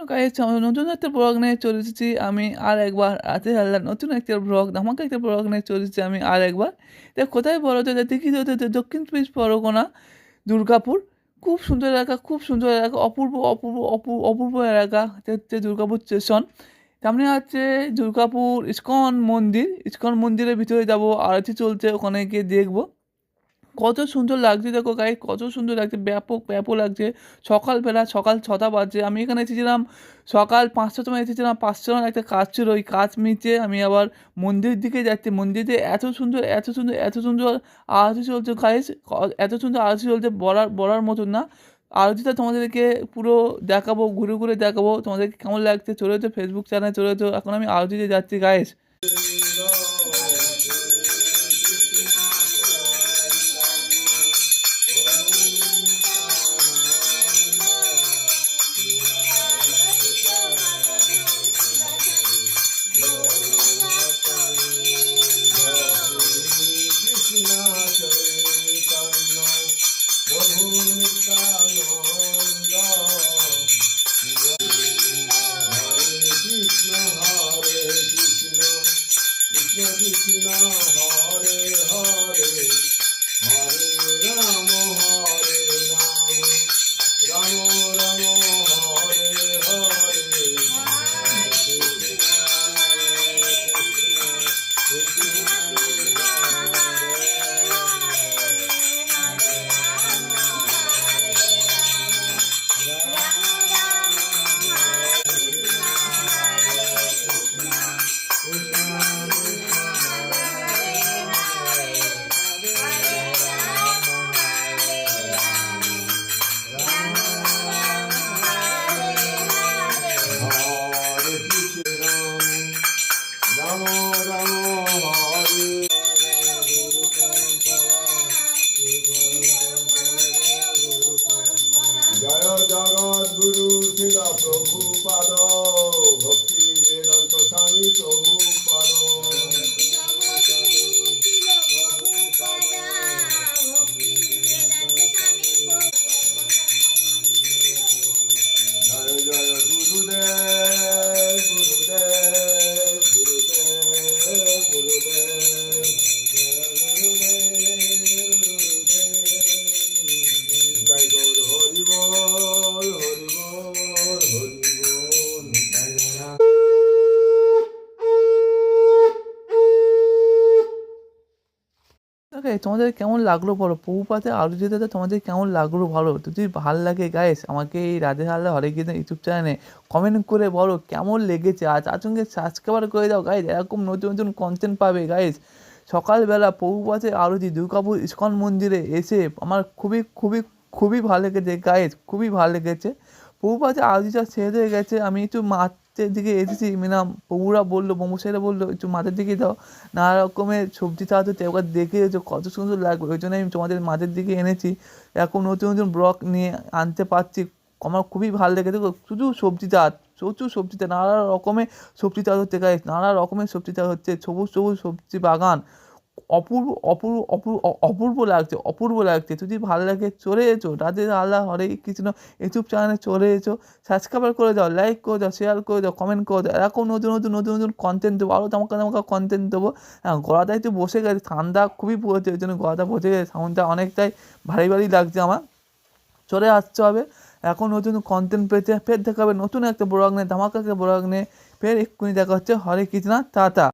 Guys নতুন একটা blog নিয়ে চলে এসেছি আমি আর একবার রাতের আল্লাহ নতুন একটা ব্লগ ধামাকা একটা ব্লগ নিয়ে চলে এসেছি আমি আর একবার। কোথায় বলো তো দেখি তো দক্ষিণ চব্বিশ পরগনা দুর্গাপুর। খুব সুন্দর এলাকা, খুব সুন্দর এলাকা, অপূর্ব অপূর্ব অপূর্ব এলাকা। এটা হচ্ছে দুর্গাপুর স্টেশন। সামনে আছে দুর্গাপুর ইস্কন মন্দির। ইস্কন মন্দিরের ভিতরে যাব, আরতি চলছে, ওখানে গিয়ে দেখবো কত সুন্দর লাগছে। দেখো গাইস কত সুন্দর লাগছে, ব্যাপক ব্যাপক লাগছে। সকালবেলা সকাল 6টা বাজে, আমি এখানে এসেছিলাম সকাল 5টার সময় এসেছিলাম। 5টার সময় একটা কাজ ছিল, ওই কাজ মিটে আমি আবার মন্দিরের দিকে যাচ্ছি। মন্দিরে এত সুন্দর এত সুন্দর এত সুন্দর আরতি চলছে গাইস, এত সুন্দর আরতি চলছে বলার বলার মতন না। আরতিটা তোমাদেরকে পুরো দেখাবো, ঘুরে ঘুরে দেখাবো তোমাদেরকে কেমন লাগছে। চলে যেত ফেসবুক চ্যানেলে, চলে যেত। এখন আমি আরতিতে যাচ্ছি গাইস। জয় জগদ্গুরু শিল প্রভুপাদ ভক্তি বেদান্ত স্বামী প্রভুপাদ। জয় জয় গুরুদেব গুরুদেব গুরুদেব গুরুদেব জয় গৌর হরি বল হরি বল হরি বল জয় রাম। ওকে, তোমাদের কেমন লাগলো বলো? পৌপাতে আলু যেতে তোমাদের কেমন লাগলো বলো? যদি ভাল লাগে গাইস আমাকে এই রাধে হাল্লা হরে কৃষ্ণ ইউটিউব চ্যানেলে কমেন্ট করে বলো কেমন লেগেছে। আর তার সঙ্গে সাবস্ক্রাইব করে দাও গাইস, এরকম নতুন নতুন কন্টেন্ট পাবে গাইস। সকালবেলা পৌপাতে আরতি দুর্গাপুর ইস্কন মন্দিরে এসে আমার খুবই খুবই খুবই ভালো লেগেছে গাইস, খুবই ভালো লেগেছে। পৌপাতে আরতিটা শেষ হয়ে গেছে, আমি একটু মাঠের দিকে এসেছি। প্রভুরা বললো, ব্রহ্মশাইরা বললো একটু মাঠের দিকে দাও, নানা রকমের সবজি চাষ হচ্ছে। এবার দেখে যে কত সুন্দর লাগবে, ওই জন্য আমি তোমাদের মাঠের দিকে এনেছি। এখন নতুন নতুন ব্লগ নিয়ে আনতে পারছি, আমার খুবই ভালো লেগেছে। শুধু সবজি চাষ, প্রচুর সবজি চাষ, নানা রকমের সবজি চাষ হচ্ছে গাইস, নানা রকমের সবজি চাষ হচ্ছে, সবুজ সবুজ সবজি বাগান। অপূর্ব অপূর্ব অপূর্ব অপূর্ব লাগছে, অপূর্ব লাগছে। যদি ভালো লাগে চলে এসো রাধে আল্লাহ হরে কৃষ্ণ ইউটিউব চ্যানেলে চলে এসো। সাবস্ক্রাইব করে দাও, লাইক করে দাও, শেয়ার করে দাও, কমেন্ট করে দাও। এরকম নতুন নতুন নতুন নতুন কন্টেন্ট দেবো, আরও ধামাকা ধামাকা কন্টেন্ট দেবো। হ্যাঁ, গলাটা একটু বসে গেছে, ঠান্ডা খুবই পড়েছে, ওই জন্য গলাটা বসে গেছে, সাউন্ডটা অনেকটাই ভারী ভারী লাগছে আমার। চলে আসতে হবে এখন নতুন কন্টেন্ট পেতে। ফের দেখা হবে নতুন একটা ব্লগ নিয়ে, ধামাকা একটা ব্লগ নিয়ে। ফের এক্ষুনি দেখা হচ্ছে। হরে কৃষ্ণা, টাটা।